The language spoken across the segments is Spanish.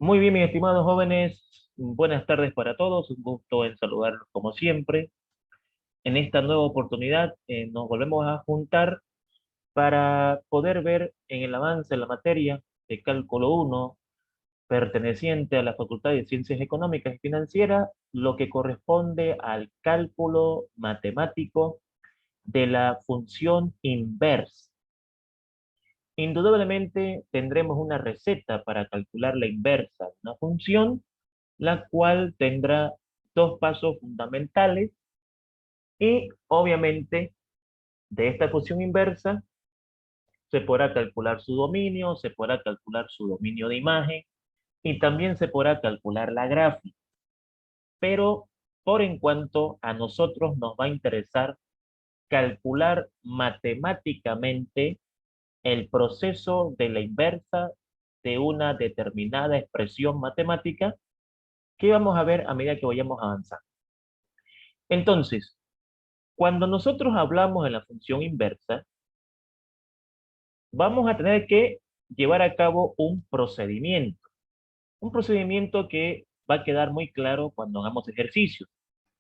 Muy bien, mis estimados jóvenes, buenas tardes para todos, un gusto en saludarlos como siempre. En esta nueva oportunidad nos volvemos a juntar para poder ver en el avance de la materia de Cálculo 1, perteneciente a la Facultad de Ciencias Económicas y Financieras, lo que corresponde al cálculo matemático de la función inversa. Indudablemente tendremos una receta para calcular la inversa de una función, la cual tendrá dos pasos fundamentales y obviamente de esta función inversa se podrá calcular su dominio, se podrá calcular su dominio de imagen y también se podrá calcular la gráfica. Pero por en cuanto a nosotros nos va a interesar calcular matemáticamente el proceso de la inversa de una determinada expresión matemática que vamos a ver a medida que vayamos avanzando. Entonces, cuando nosotros hablamos de la función inversa, vamos a tener que llevar a cabo un procedimiento que va a quedar muy claro cuando hagamos ejercicios.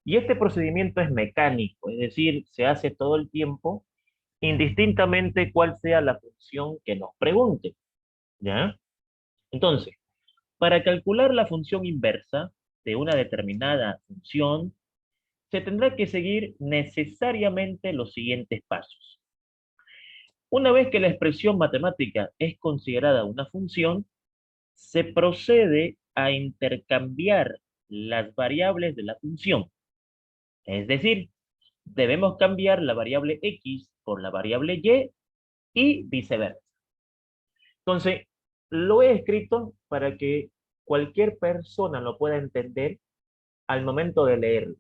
Y este procedimiento es mecánico, es decir, se hace todo el tiempo, indistintamente cuál sea la función que nos pregunte, ¿ya? Entonces, para calcular la función inversa de una determinada función, se tendrá que seguir necesariamente los siguientes pasos. Una vez que la expresión matemática es considerada una función, se procede a intercambiar las variables de la función. Es decir, debemos cambiar la variable x por la variable y viceversa. Entonces, lo he escrito para que cualquier persona lo pueda entender al momento de leerlo.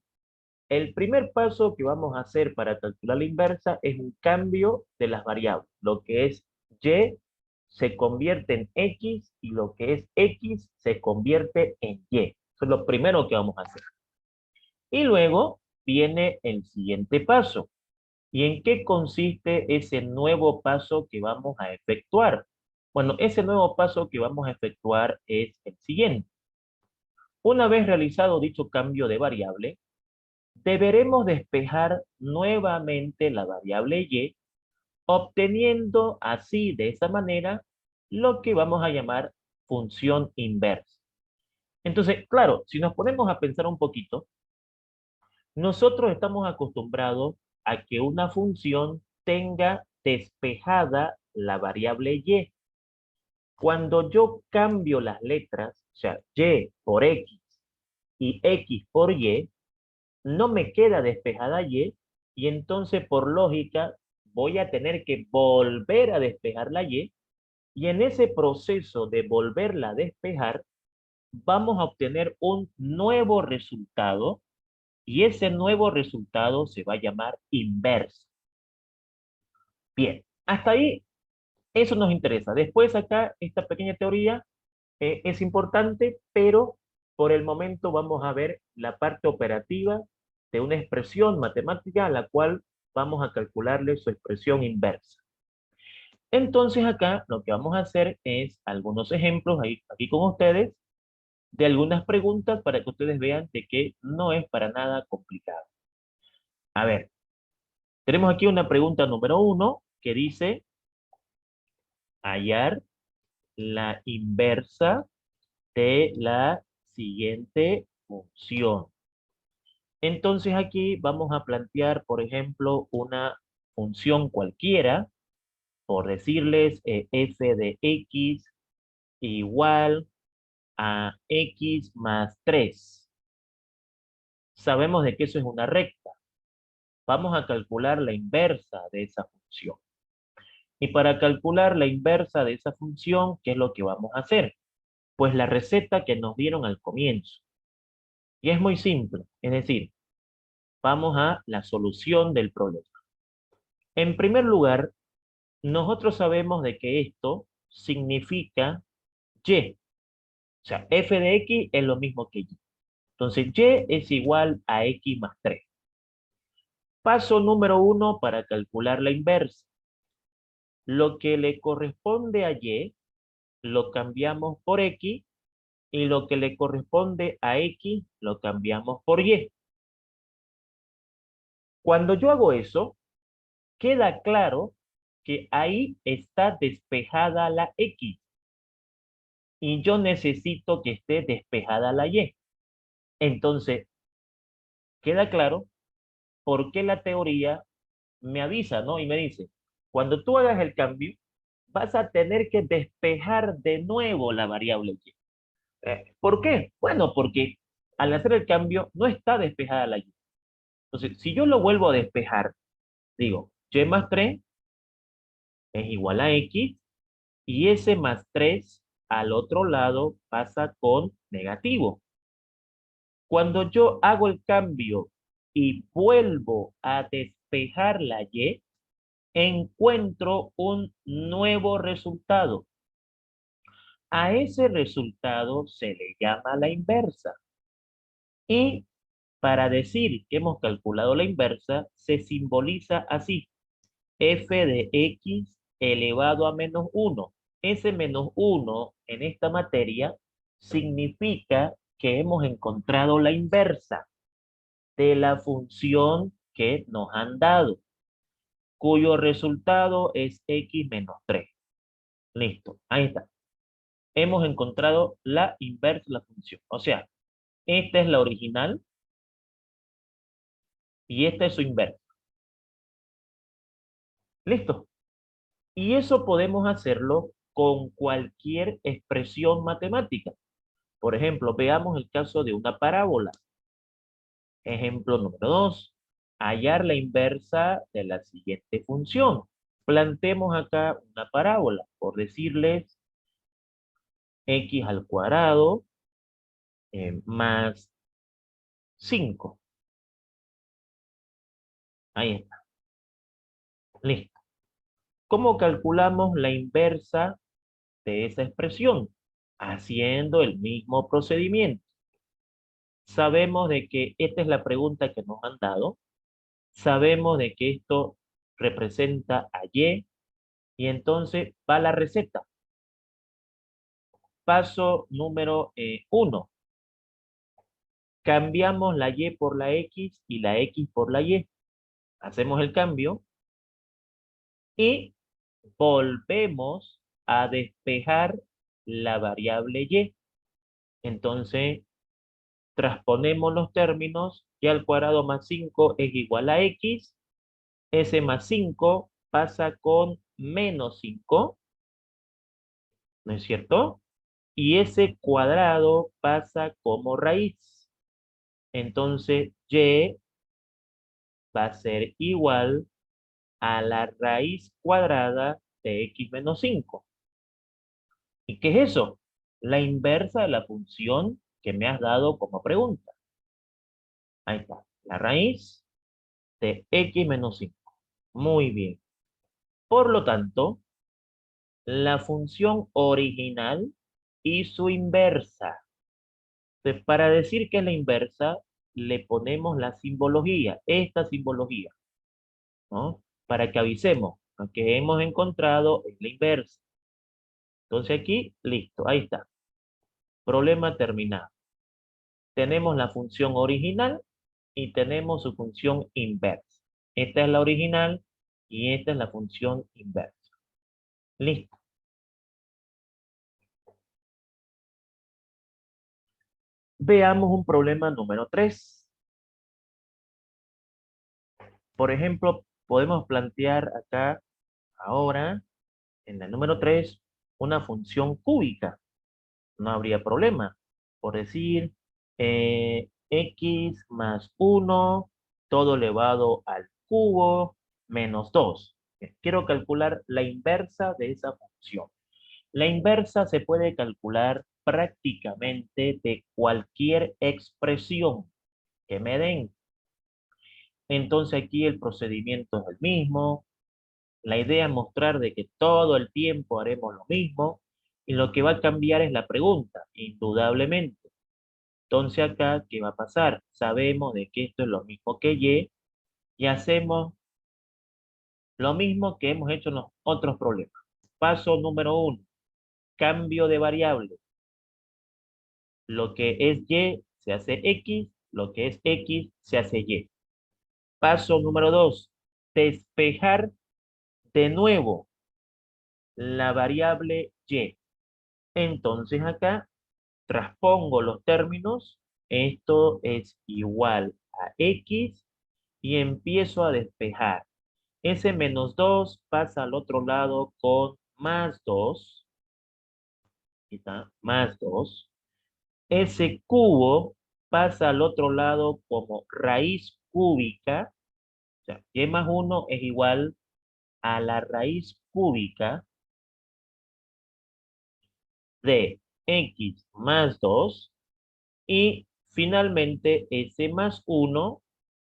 El primer paso que vamos a hacer para calcular la inversa es un cambio de las variables. Lo que es y se convierte en x y lo que es x se convierte en y. Eso es lo primero que vamos a hacer. Y luego viene el siguiente paso. ¿Y en qué consiste ese nuevo paso que vamos a efectuar? Bueno, ese nuevo paso que vamos a efectuar es el siguiente. Una vez realizado dicho cambio de variable, deberemos despejar nuevamente la variable y, obteniendo así de esa manera lo que vamos a llamar función inversa. Entonces, claro, si nos ponemos a pensar un poquito, nosotros estamos acostumbrados a que una función tenga despejada la variable y. Cuando yo cambio las letras, o sea, y por x y x por y, no me queda despejada y entonces por lógica voy a tener que volver a despejar la y en ese proceso de volverla a despejar vamos a obtener un nuevo resultado y ese nuevo resultado se va a llamar inverso. Bien, hasta ahí eso nos interesa. Después acá esta pequeña teoría es importante, pero por el momento vamos a ver la parte operativa de una expresión matemática a la cual vamos a calcularle su expresión inversa. Entonces acá lo que vamos a hacer es algunos ejemplos ahí, aquí con ustedes de algunas preguntas para que ustedes vean de que no es para nada complicado. A ver, tenemos aquí una pregunta número 1 que dice hallar la inversa de la siguiente función. Entonces aquí vamos a plantear, por ejemplo, una función cualquiera, por decirles f de x igual a x más 3. Sabemos de que eso es una recta. Vamos a calcular la inversa de esa función. Y para calcular la inversa de esa función, ¿qué es lo que vamos a hacer? Pues la receta que nos dieron al comienzo. Y es muy simple, es decir, vamos a la solución del problema. En primer lugar, nosotros sabemos de que esto significa y. O sea, f de x es lo mismo que y. Entonces, y es igual a x más 3. Paso número 1 para calcular la inversa. Lo que le corresponde a y lo cambiamos por x y lo que le corresponde a X lo cambiamos por Y. Cuando yo hago eso, queda claro que ahí está despejada la X y yo necesito que esté despejada la Y. Entonces, queda claro por qué la teoría me avisa, ¿no? Y me dice, cuando tú hagas el cambio, vas a tener que despejar de nuevo la variable Y. ¿Por qué? Bueno, porque al hacer el cambio no está despejada la Y. Entonces, si yo lo vuelvo a despejar, digo, Y más 3 es igual a X y ese más 3 al otro lado pasa con negativo. Cuando yo hago el cambio y vuelvo a despejar la Y, encuentro un nuevo resultado. A ese resultado se le llama la inversa. Y para decir que hemos calculado la inversa, se simboliza así: f de x elevado a menos 1. Ese menos 1 en esta materia significa que hemos encontrado la inversa de la función que nos han dado, cuyo resultado es x menos 3. Listo, ahí está. Hemos encontrado la inversa de la función. O sea, esta es la original y esta es su inversa. Listo. Y eso podemos hacerlo con cualquier expresión matemática. Por ejemplo, veamos el caso de una parábola. Ejemplo número 2. Hallar la inversa de la siguiente función. Plantemos acá una parábola, por decirles x al cuadrado más 5. Ahí está. Listo. ¿Cómo calculamos la inversa de esa expresión? Haciendo el mismo procedimiento. Sabemos de que esta es la pregunta que nos han dado. Sabemos de que esto representa a y entonces va la receta. Paso número 1. Cambiamos la Y por la X y la X por la Y. Hacemos el cambio y volvemos a despejar la variable Y. Entonces, transponemos los términos, y al cuadrado más 5 es igual a X, ese más 5 pasa con menos 5, ¿no es cierto? Y ese cuadrado pasa como raíz. Entonces, Y va a ser igual a la raíz cuadrada de X menos 5. ¿Y qué es eso? La inversa de la función que me has dado como pregunta. Ahí está, la raíz de X menos 5. Muy bien. Por lo tanto, la función original y su inversa. Entonces, para decir que es la inversa, le ponemos la simbología, esta simbología, ¿no? Para que avisemos lo que hemos encontrado es la inversa. Entonces aquí, listo, ahí está. Problema terminado. Tenemos la función original y tenemos su función inversa. Esta es la original y esta es la función inversa. Listo. Veamos un problema número 3. Por ejemplo, podemos plantear acá, ahora, en el número 3, una función cúbica. No habría problema. Por decir, x más 1, todo elevado al cubo, menos 2. Quiero calcular la inversa de esa función. La inversa se puede calcular prácticamente de cualquier expresión que me den. Entonces aquí el procedimiento es el mismo. La idea es mostrar de que todo el tiempo haremos lo mismo y lo que va a cambiar es la pregunta, indudablemente. Entonces acá, ¿qué va a pasar? Sabemos de que esto es lo mismo que y hacemos lo mismo que hemos hecho en los otros problemas. Paso número 1, cambio de variable. Lo que es Y se hace X, lo que es X se hace Y. Paso número 2, despejar de nuevo la variable Y. Entonces acá transpongo los términos, esto es igual a X y empiezo a despejar. Ese menos 2 pasa al otro lado con más 2. Aquí está, más 2. Ese cubo pasa al otro lado como raíz cúbica. O sea, y más 1 es igual a la raíz cúbica de x más 2. Y finalmente ese más 1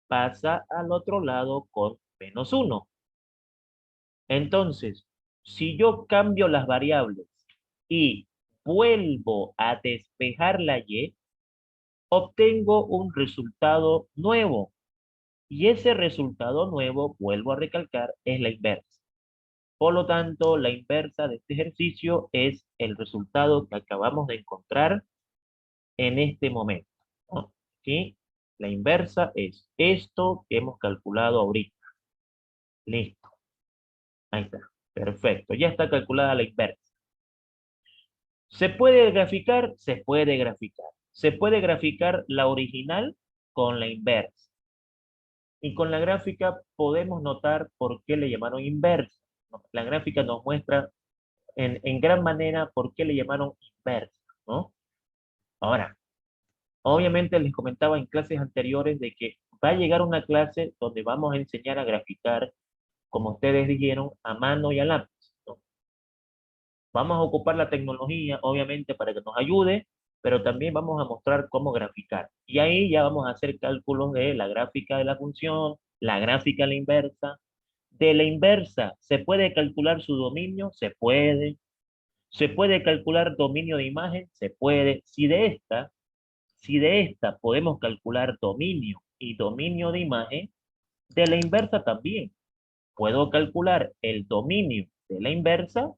pasa al otro lado con menos 1. Entonces, si yo cambio las variables y vuelvo a despejar la y, obtengo un resultado nuevo. Y ese resultado nuevo, vuelvo a recalcar, es la inversa. Por lo tanto, la inversa de este ejercicio es el resultado que acabamos de encontrar en este momento, ¿no? Aquí, la inversa es esto que hemos calculado ahorita. Listo. Ahí está. Perfecto. Ya está calculada la inversa. ¿Se puede graficar? Se puede graficar. Se puede graficar la original con la inversa. Y con la gráfica podemos notar por qué le llamaron inversa, ¿no? La gráfica nos muestra en gran manera por qué le llamaron inversa, ¿no? Ahora, obviamente les comentaba en clases anteriores de que va a llegar una clase donde vamos a enseñar a graficar, como ustedes dijeron, a mano y a lápiz, ¿no? Vamos a ocupar la tecnología, obviamente, para que nos ayude, pero también vamos a mostrar cómo graficar. Y ahí ya vamos a hacer cálculos de la gráfica de la función, la gráfica a la inversa. De la inversa, ¿se puede calcular su dominio? Se puede. ¿Se puede calcular dominio de imagen? Se puede. Si de esta podemos calcular dominio y dominio de imagen, de la inversa también. Puedo calcular el dominio de la inversa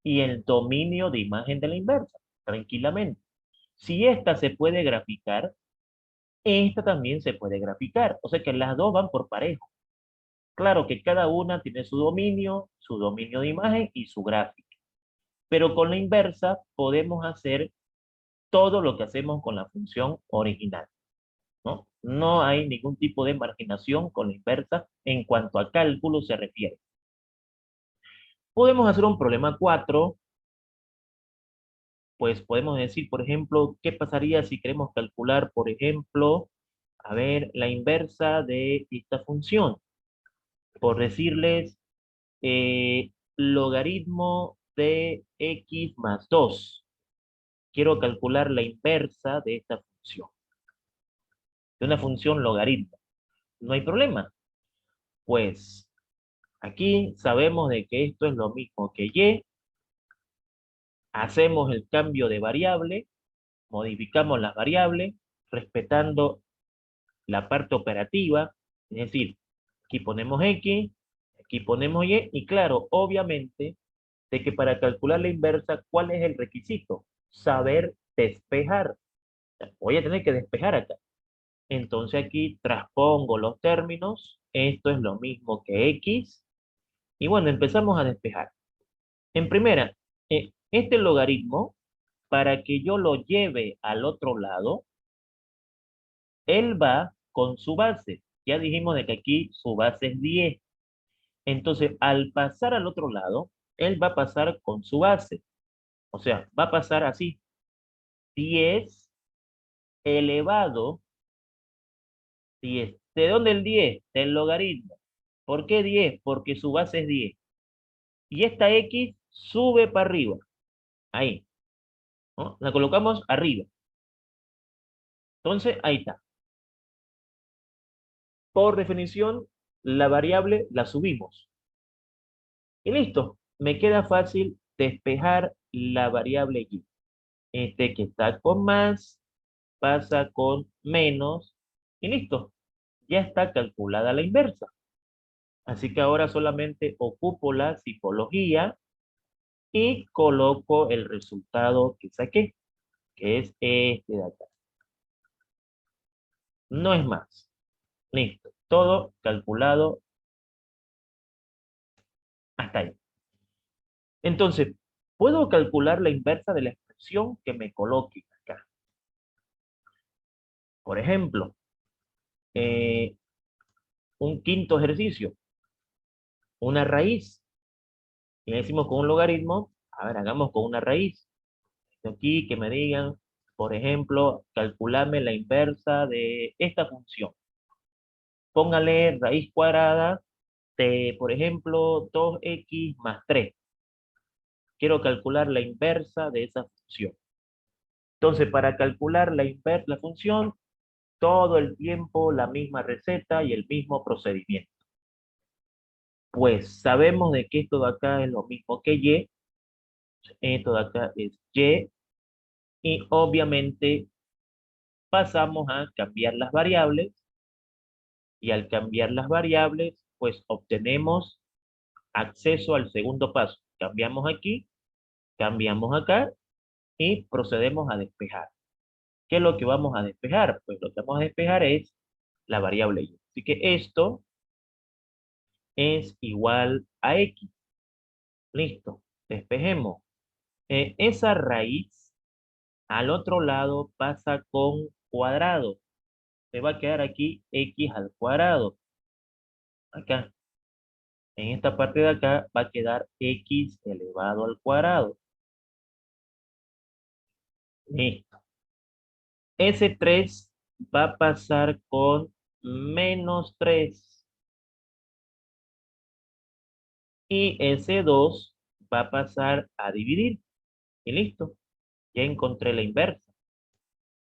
y el dominio de imagen de la inversa, tranquilamente. Si esta se puede graficar, esta también se puede graficar. O sea que las dos van por parejo. Claro que cada una tiene su dominio de imagen y su gráfica. Pero con la inversa podemos hacer todo lo que hacemos con la función original, ¿no? No hay ningún tipo de marginación con la inversa en cuanto a cálculo se refiere. Podemos hacer un problema 4, pues podemos decir, por ejemplo, ¿qué pasaría si queremos calcular, por ejemplo, a ver, la inversa de esta función? Por decirles, logaritmo de x más 2. Quiero calcular la inversa de esta función, de una función logaritmo. No hay problema. Pues aquí sabemos de que esto es lo mismo que y. Hacemos el cambio de variable, modificamos las variables, respetando la parte operativa, es decir, aquí ponemos X, aquí ponemos Y claro, obviamente, de que para calcular la inversa, ¿cuál es el requisito? Saber despejar. Voy a tener que despejar acá. Entonces aquí transpongo los términos, esto es lo mismo que X, y bueno, empezamos a despejar. En primera, este logaritmo, para que yo lo lleve al otro lado, él va con su base. Ya dijimos de que aquí su base es 10. Entonces, al pasar al otro lado, él va a pasar con su base. O sea, va a pasar así. 10 elevado 10. ¿De dónde el 10? Del logaritmo. ¿Por qué 10? Porque su base es 10. Y esta X sube para arriba. Ahí, ¿no? La colocamos arriba. Entonces, ahí está. Por definición, la variable la subimos. Y listo. Me queda fácil despejar la variable y. Este que está con más pasa con menos y listo. Ya está calculada la inversa. Así que ahora solamente ocupo la psicología y coloco el resultado que saqué, que es este de acá. No es más. Listo. Todo calculado hasta ahí. Entonces, puedo calcular la inversa de la expresión que me coloque acá. Por ejemplo, eh, un quinto ejercicio, una raíz. Y decimos con un logaritmo, a ver, hagamos con una raíz. Aquí que me digan, por ejemplo, calculame la inversa de esta función. Póngale raíz cuadrada de, por ejemplo, 2x más 3. Quiero calcular la inversa de esa función. Entonces, para calcular la función, todo el tiempo la misma receta y el mismo procedimiento. Pues sabemos de que esto de acá es lo mismo que y, esto de acá es y obviamente pasamos a cambiar las variables y al cambiar las variables, pues obtenemos acceso al segundo paso. Cambiamos aquí, cambiamos acá y procedemos a despejar. ¿Qué es lo que vamos a despejar? Pues lo que vamos a despejar es la variable y. Así que esto es igual a x. Listo, despejemos. Esa raíz al otro lado pasa con cuadrado. Se va a quedar aquí x al cuadrado. Acá. En esta parte de acá va a quedar x elevado al cuadrado. Listo. Ese 3 va a pasar con menos 3. Y ese 2 va a pasar a dividir. Y listo. Ya encontré la inversa.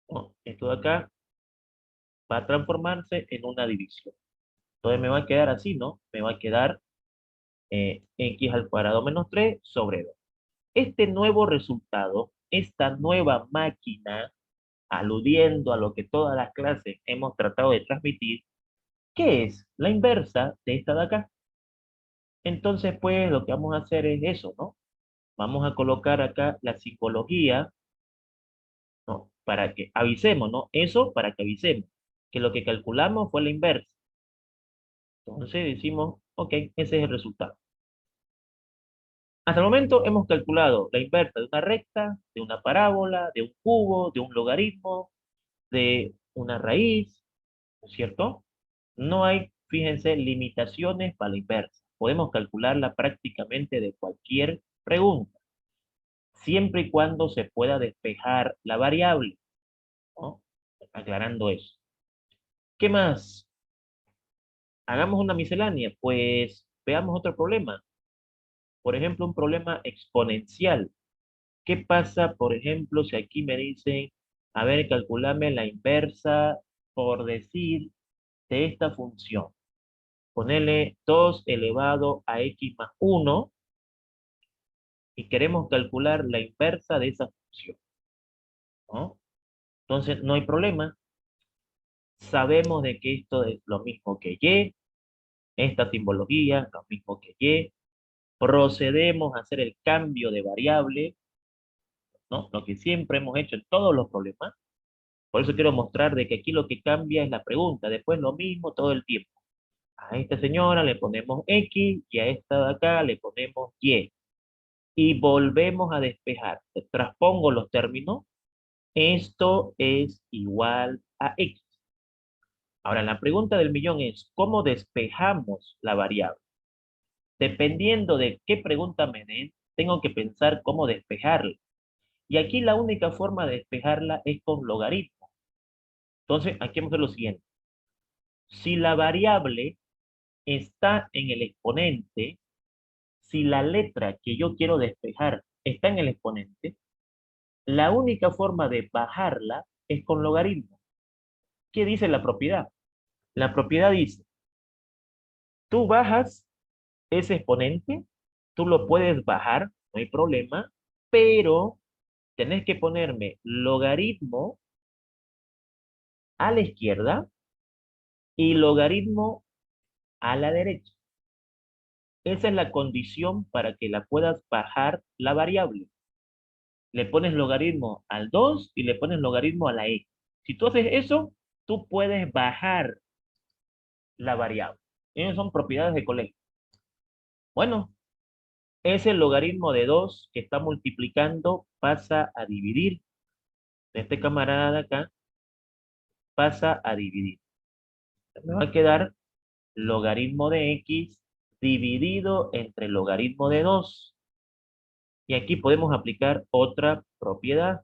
¿No? Esto de acá va a transformarse en una división. Entonces me va a quedar así, ¿no? Me va a quedar x al cuadrado menos 3 sobre 2. Este nuevo resultado, esta nueva máquina, aludiendo a lo que todas las clases hemos tratado de transmitir, ¿qué es? La inversa de esta de acá. Entonces, pues, lo que vamos a hacer es eso, ¿no? Vamos a colocar acá la simbología, ¿no? Para que avisemos, ¿no? Eso para que avisemos que lo que calculamos fue la inversa. Entonces decimos, ok, ese es el resultado. Hasta el momento hemos calculado la inversa de una recta, de una parábola, de un cubo, de un logaritmo, de una raíz, ¿no es cierto? No hay, fíjense, limitaciones para la inversa. Podemos calcularla prácticamente de cualquier pregunta, siempre y cuando se pueda despejar la variable, ¿no? Aclarando eso. ¿Qué más? Hagamos una miscelánea, pues veamos otro problema. Por ejemplo, un problema exponencial. ¿Qué pasa, por ejemplo, si aquí me dicen, a ver, calculame la inversa, por decir, de esta función? Ponerle 2 elevado a x más 1 y queremos calcular la inversa de esa función, ¿no? Entonces, no hay problema. Sabemos de que esto es lo mismo que y, esta simbología, lo mismo que y. Procedemos a hacer el cambio de variable, ¿no? Lo que siempre hemos hecho en todos los problemas. Por eso quiero mostrar de que aquí lo que cambia es la pregunta. Después lo mismo todo el tiempo. A esta señora le ponemos X y a esta de acá le ponemos Y. Y volvemos a despejar. Transpongo los términos. Esto es igual a X. Ahora, la pregunta del millón es, ¿cómo despejamos la variable? Dependiendo de qué pregunta me den, tengo que pensar cómo despejarla. Y aquí la única forma de despejarla es con logaritmo. Entonces, aquí vamos a hacer lo siguiente. Si la variable está en el exponente, si la letra que yo quiero despejar está en el exponente, la única forma de bajarla es con logaritmo. ¿Qué dice la propiedad? La propiedad dice, tú bajas ese exponente, tú lo puedes bajar, no hay problema, pero tenés que ponerme logaritmo a la izquierda y logaritmo a la derecha. Esa es la condición para que la puedas bajar la variable. le pones logaritmo al 2 y le pones logaritmo a la x. Si tú haces eso, tú puedes bajar la variable. Esas son propiedades de colegio. Bueno, ese logaritmo de 2 que está multiplicando pasa a dividir. Este camarada de acá pasa a dividir. Me va a quedar logaritmo de x dividido entre logaritmo de 2. Y aquí podemos aplicar otra propiedad.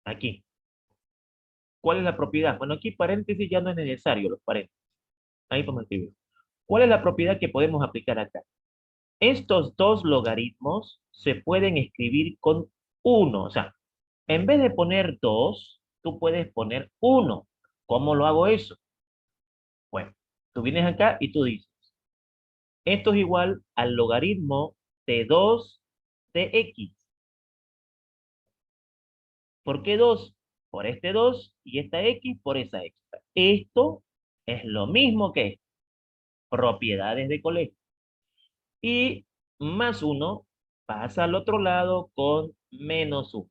Aquí. ¿Cuál es la propiedad? Bueno, aquí paréntesis ya no es necesario, los paréntesis. Ahí podemos escribir. ¿Cuál es la propiedad que podemos aplicar acá? Estos dos logaritmos se pueden escribir con 1. O sea, en vez de poner 2, tú puedes poner 1. ¿Cómo lo hago eso? Bueno, tú vienes acá y tú dices, esto es igual al logaritmo de 2 de x. ¿Por qué 2? Por este 2 y esta x por esa x. Esto es lo mismo que propiedades de colegio. Y más 1 pasa al otro lado con menos 1.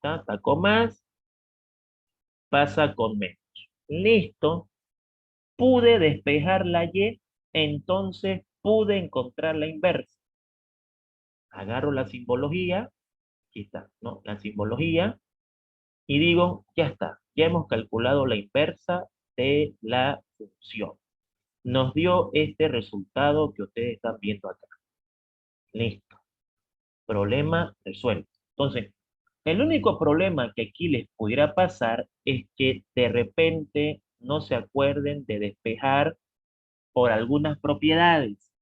Está con más, pasa con menos. Listo. Pude despejar la y, entonces pude encontrar la inversa. Agarro la simbología, aquí está, ¿no? La simbología, y digo, ya está, ya hemos calculado la inversa de la función. Nos dio este resultado que ustedes están viendo acá. Listo. Problema resuelto. Entonces, el único problema que aquí les pudiera pasar es que de repente no se acuerden de despejar por algunas propiedades.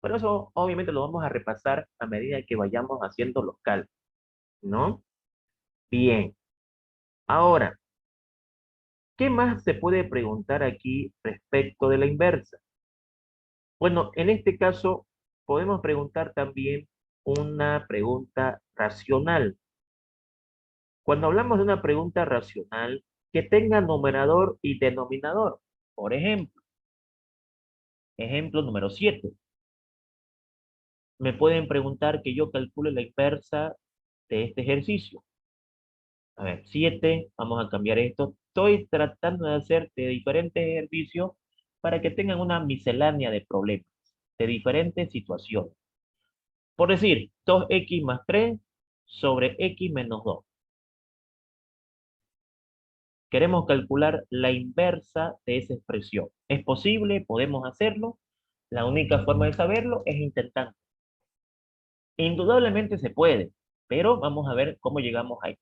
Pero eso obviamente lo vamos a repasar a medida que vayamos haciendo los cálculos, ¿no? Bien. Ahora, ¿qué más se puede preguntar aquí respecto de la inversa? Bueno, en este caso podemos preguntar también una pregunta racional. Cuando hablamos de una pregunta racional, que tenga numerador y denominador. Por ejemplo, ejemplo número 7. Me pueden preguntar que yo calcule la inversa de este ejercicio. A ver, 7, vamos a cambiar esto. Estoy tratando de hacer de diferentes ejercicios para que tengan una miscelánea de problemas, de diferentes situaciones. Por decir, 2x más 3 sobre x menos 2. Queremos calcular la inversa de esa expresión. ¿Es posible? ¿Podemos hacerlo? La única forma de saberlo es intentando. Indudablemente se puede, pero vamos a ver cómo llegamos ahí.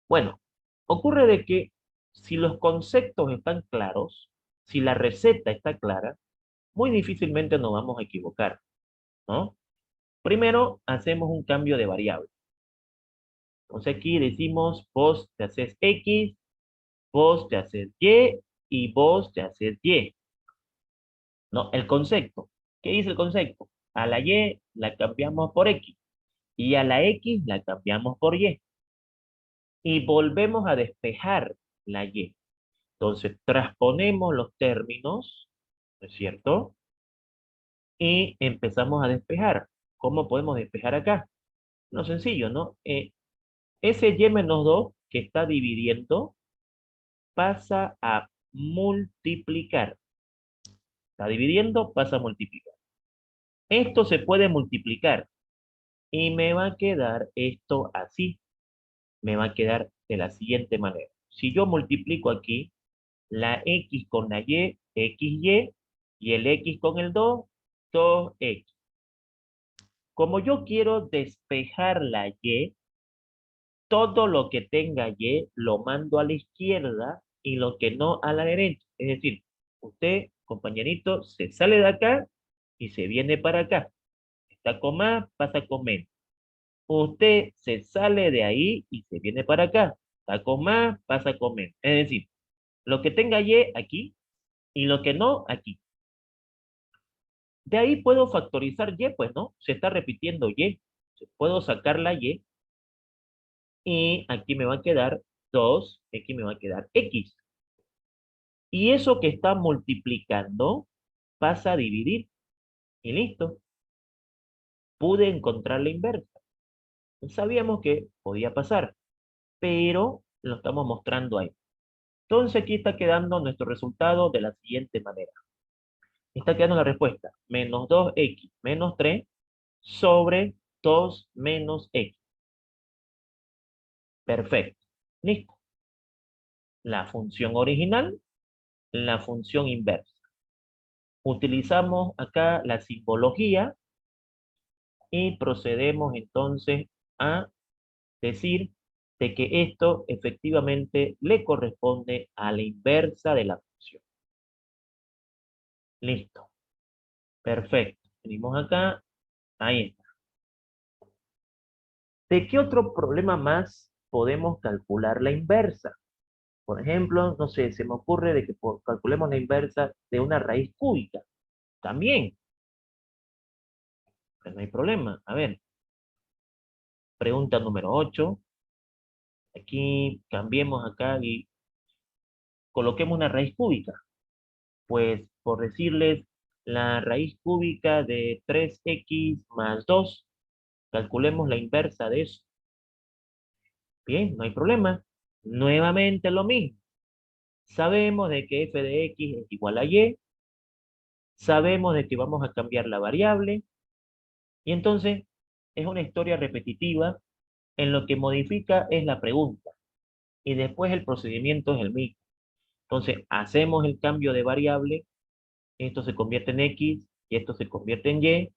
Bueno, ocurre de que si los conceptos están claros, si la receta está clara, muy difícilmente nos vamos a equivocar, ¿no? Primero, hacemos un cambio de variable. Entonces aquí decimos, vos te haces X, vos te haces y vos te haces Y. No, el concepto. ¿Qué dice el concepto? A la Y la cambiamos por X y a la X la cambiamos por Y. Y volvemos a despejar la Y. Entonces, transponemos los términos, ¿no es cierto? Y empezamos a despejar. ¿Cómo podemos despejar acá? No, sencillo, ¿no? Ese y menos 2 que está dividiendo pasa a multiplicar. Está dividiendo, pasa a multiplicar. Esto se puede multiplicar y me va a quedar esto así. Me va a quedar de la siguiente manera. Si yo multiplico aquí la X con la Y, XY, y el X con el 2, 2X. Como yo quiero despejar la Y, todo lo que tenga Y lo mando a la izquierda y lo que no a la derecha. Es decir, usted, compañerito, se sale de acá y se viene para acá. Está con más, pasa con menos. Usted se sale de ahí y se viene para acá. Está con más, pasa con menos. Es decir, lo que tenga Y aquí y lo que no aquí. De ahí puedo factorizar Y, pues no, se está repitiendo Y. Puedo sacar la Y y aquí me va a quedar 2, aquí me va a quedar X. Y eso que está multiplicando pasa a dividir y listo. Pude encontrar la inversa. Sabíamos que podía pasar, pero lo estamos mostrando ahí. Entonces aquí está quedando nuestro resultado de la siguiente manera. Está quedando la respuesta, menos 2x menos 3 sobre 2 menos x. Perfecto. Listo. La función original, la función inversa. Utilizamos acá la simbología y procedemos entonces a decir de que esto efectivamente le corresponde a la inversa de la función. Listo. Perfecto. Venimos acá. Ahí está. ¿De qué otro problema más podemos calcular la inversa? Por ejemplo, no sé, se me ocurre de que calculemos la inversa de una raíz cúbica. También, pues no hay problema. A ver, pregunta número 8. Aquí cambiemos acá y coloquemos una raíz cúbica. Pues por decirles, la raíz cúbica de 3x más 2, calculemos la inversa de eso. Bien, no hay problema. Nuevamente lo mismo. Sabemos de que f de x es igual a y, sabemos de que vamos a cambiar la variable, y entonces es una historia repetitiva en lo que modifica es la pregunta, y después el procedimiento es el mismo. Entonces hacemos el cambio de variable, esto se convierte en x y esto se convierte en y,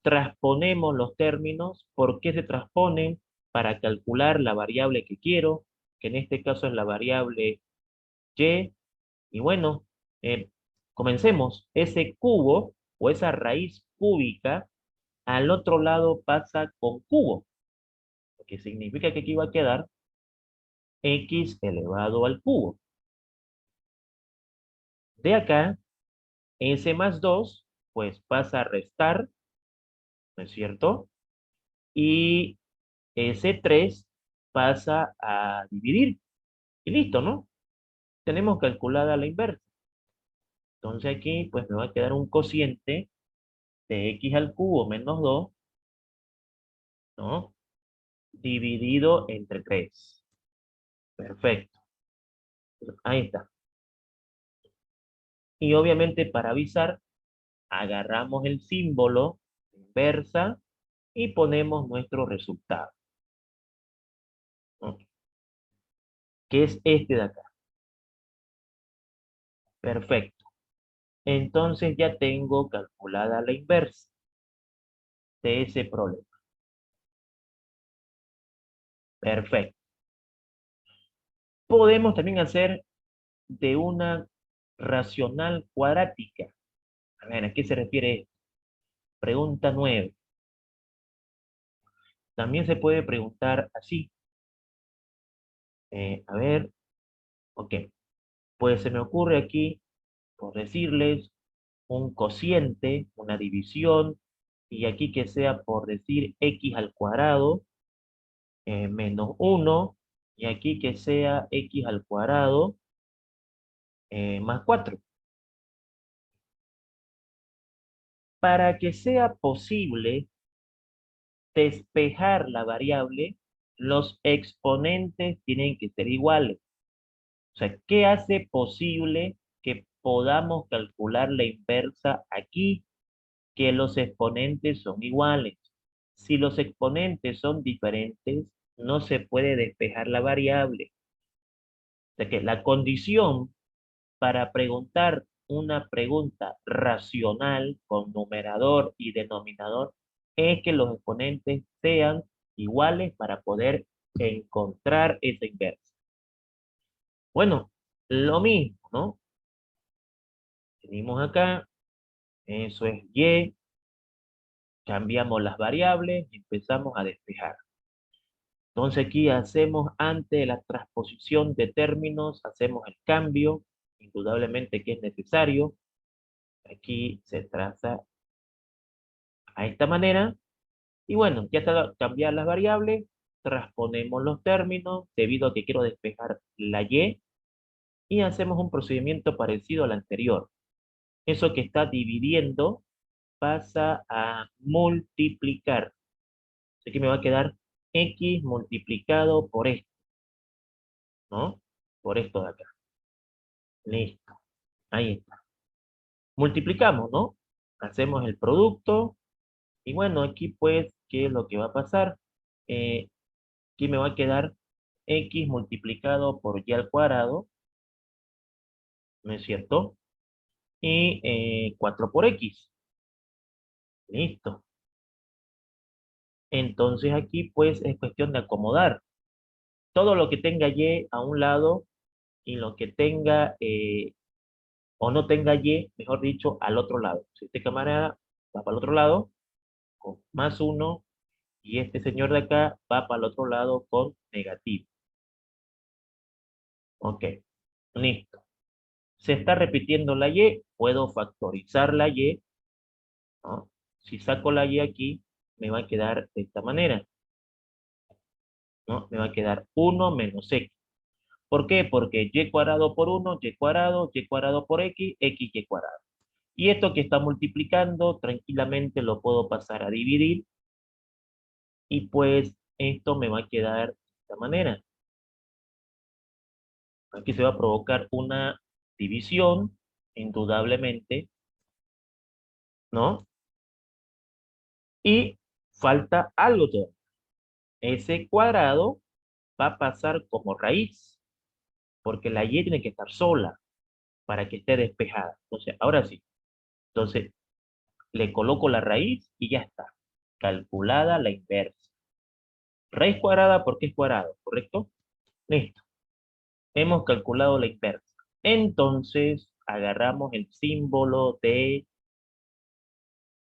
transponemos los términos. ¿Por qué se transponen? Para calcular la variable que quiero, que en este caso es la variable y. Y bueno, comencemos. Ese cubo o esa raíz cúbica al otro lado pasa con cubo, lo que significa que aquí va a quedar x elevado al cubo. De acá, s más 2, pues pasa a restar, ¿no es cierto? Y ese 3 pasa a dividir. Y listo, ¿no? Tenemos calculada la inversa. Entonces aquí, pues me va a quedar un cociente de x al cubo menos 2, ¿no? Dividido entre 3. Perfecto. Ahí está. Y obviamente para avisar, agarramos el símbolo inversa y ponemos nuestro resultado, ¿no? Que es este de acá. Perfecto. Entonces ya tengo calculada la inversa de ese problema. Perfecto. Podemos también hacer de una racional cuadrática. A ver, ¿a qué se refiere esto? Pregunta 9. También se puede preguntar así. A ver, ok. Pues se me ocurre aquí, por decirles, un cociente, una división, y aquí que sea por decir x al cuadrado menos 1, y aquí que sea x al cuadrado más 4. Para que sea posible despejar la variable, los exponentes tienen que ser iguales. O sea, ¿qué hace posible que podamos calcular la inversa aquí? Que los exponentes son iguales. Si los exponentes son diferentes, no se puede despejar la variable. O sea que la condición para preguntar una pregunta racional con numerador y denominador es que los exponentes sean iguales para poder encontrar esa inversa. Bueno, lo mismo, ¿no? Venimos acá, eso es y, cambiamos las variables y empezamos a despejar. Entonces aquí hacemos, ante la transposición de términos, hacemos el cambio, indudablemente que es necesario. Aquí se traza a esta manera. Y bueno, ya está cambiar las variables, transponemos los términos debido a que quiero despejar la y hacemos un procedimiento parecido al anterior. Eso que está dividiendo pasa a multiplicar. Así que me va a quedar X multiplicado por esto, ¿no? Por esto de acá. Listo. Ahí está. Multiplicamos, ¿no? Hacemos el producto. Y bueno, aquí pues, ¿qué es lo que va a pasar? Eh, Aquí me va a quedar X multiplicado por Y al cuadrado, ¿no es cierto? Y 4 por X. Listo. Entonces aquí pues es cuestión de acomodar todo lo que tenga Y a un lado y lo que tenga o no tenga Y, mejor dicho, al otro lado. Si este camarada va para el otro lado con más uno y este señor de acá va para el otro lado con negativo. Ok, listo. Se está repitiendo la Y, puedo factorizar la Y, ¿no? Si saco la Y aquí, me va a quedar de esta manera, ¿no? Me va a quedar uno menos X. ¿Por qué? Porque Y cuadrado por uno, Y cuadrado por X, X, Y cuadrado. Y esto que está multiplicando, tranquilamente lo puedo pasar a dividir y pues esto me va a quedar de esta manera. Aquí se va a provocar una división, indudablemente, ¿no? Y falta algo todavía. Ese cuadrado va a pasar como raíz, porque la Y tiene que estar sola para que esté despejada. Entonces, ahora sí. Entonces, le coloco la raíz y ya está. Calculada la inversa. Raíz cuadrada porque es cuadrado, ¿correcto? Listo. Hemos calculado la inversa. Entonces, agarramos el símbolo de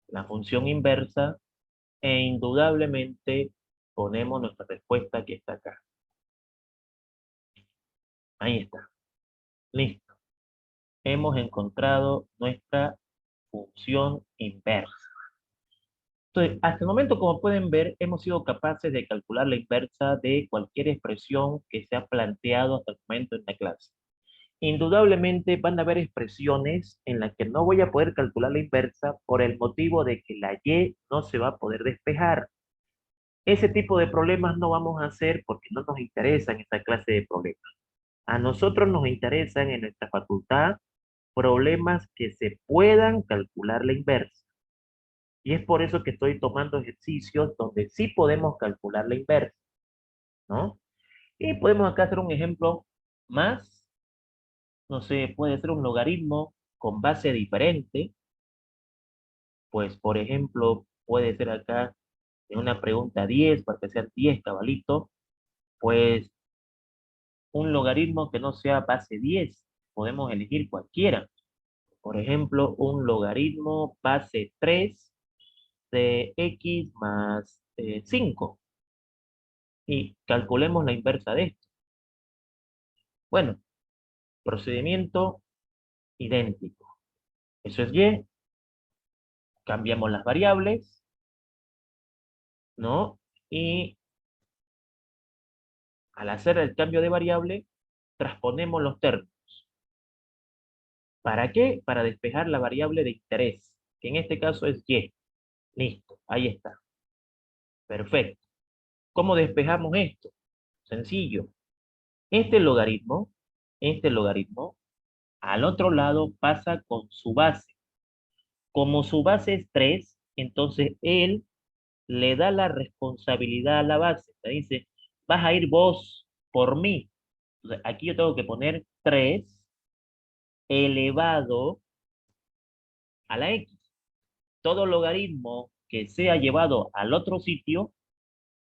la función inversa e indudablemente ponemos nuestra respuesta que está acá. Ahí está. Listo. Hemos encontrado nuestra función inversa. Entonces, hasta el momento, como pueden ver, hemos sido capaces de calcular la inversa de cualquier expresión que se ha planteado hasta el momento en la clase. Indudablemente van a haber expresiones en las que no voy a poder calcular la inversa por el motivo de que la Y no se va a poder despejar. Ese tipo de problemas no vamos a hacer porque no nos interesan esta clase de problemas. A nosotros nos interesan en nuestra facultad problemas que se puedan calcular la inversa. Y es por eso que estoy tomando ejercicios donde sí podemos calcular la inversa, ¿no? Y podemos acá hacer un ejemplo más, no sé, puede ser un logaritmo con base diferente, pues por ejemplo, puede ser acá en una pregunta 10 para que sean 10 cabalito, pues un logaritmo que no sea base 10 podemos elegir cualquiera. Por ejemplo, un logaritmo base 3 de x más 5 y calculemos la inversa de esto. Bueno, procedimiento idéntico. Eso es y, cambiamos las variables, ¿no? Y al hacer el cambio de variable, transponemos los términos. ¿Para qué? Para despejar la variable de interés, que en este caso es y. Listo, ahí está. Perfecto. ¿Cómo despejamos esto? Sencillo. Este logaritmo, este logaritmo, al otro lado pasa con su base. Como su base es 3, entonces él le da la responsabilidad a la base. Le dice, vas a ir vos por mí. Entonces, aquí yo tengo que poner 3 elevado a la x. Todo logaritmo que sea llevado al otro sitio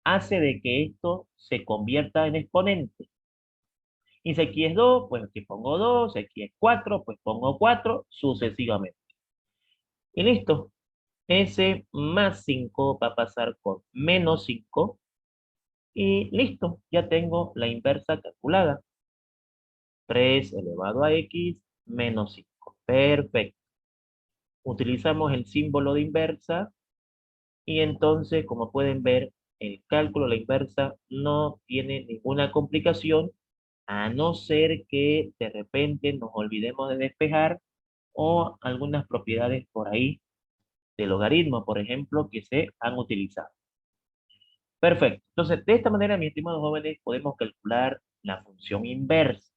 hace de que esto se convierta en exponente. Y si aquí es 2, pues aquí pongo 2, si aquí es 4, pues pongo 4, sucesivamente. Y listo. Ese más 5 va a pasar con menos 5 y listo, ya tengo la inversa calculada. 3 elevado a x menos 5. Perfecto. Utilizamos el símbolo de inversa y entonces, como pueden ver, el cálculo de la inversa no tiene ninguna complicación, a no ser que de repente nos olvidemos de despejar o algunas propiedades por ahí de logaritmo, por ejemplo, que se han utilizado. Perfecto. Entonces, de esta manera, mis estimados jóvenes, podemos calcular la función inversa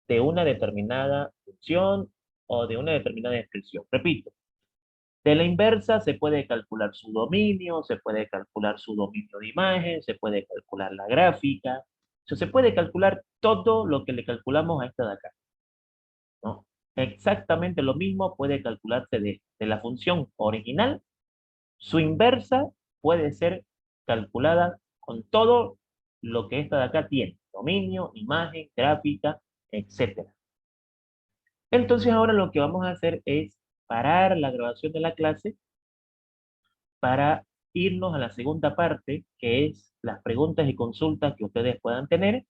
de una determinada función o de una determinada expresión. Repito, de la inversa se puede calcular su dominio, se puede calcular su dominio de imagen, se puede calcular la gráfica, o sea, se puede calcular todo lo que le calculamos a esta de acá, ¿no? Exactamente lo mismo puede calcularse de la función original. Su inversa puede ser calculada con todo lo que esta de acá tiene, dominio, imagen, gráfica, etcétera. Entonces ahora lo que vamos a hacer es parar la grabación de la clase para irnos a la segunda parte, que es las preguntas y consultas que ustedes puedan tener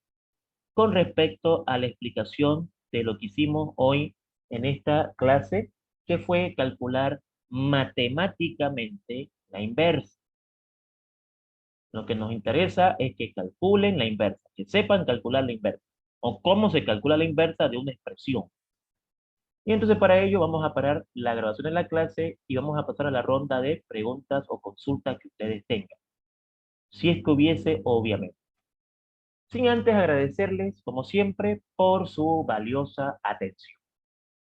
con respecto a la explicación de lo que hicimos hoy en esta clase, que fue calcular matemáticamente la inversa. Lo que nos interesa es que calculen la inversa, que sepan calcular la inversa, o cómo se calcula la inversa de una expresión. Y entonces para ello vamos a parar la grabación de la clase y vamos a pasar a la ronda de preguntas o consultas que ustedes tengan, si es que hubiese, obviamente. Sin antes agradecerles, como siempre, por su valiosa atención.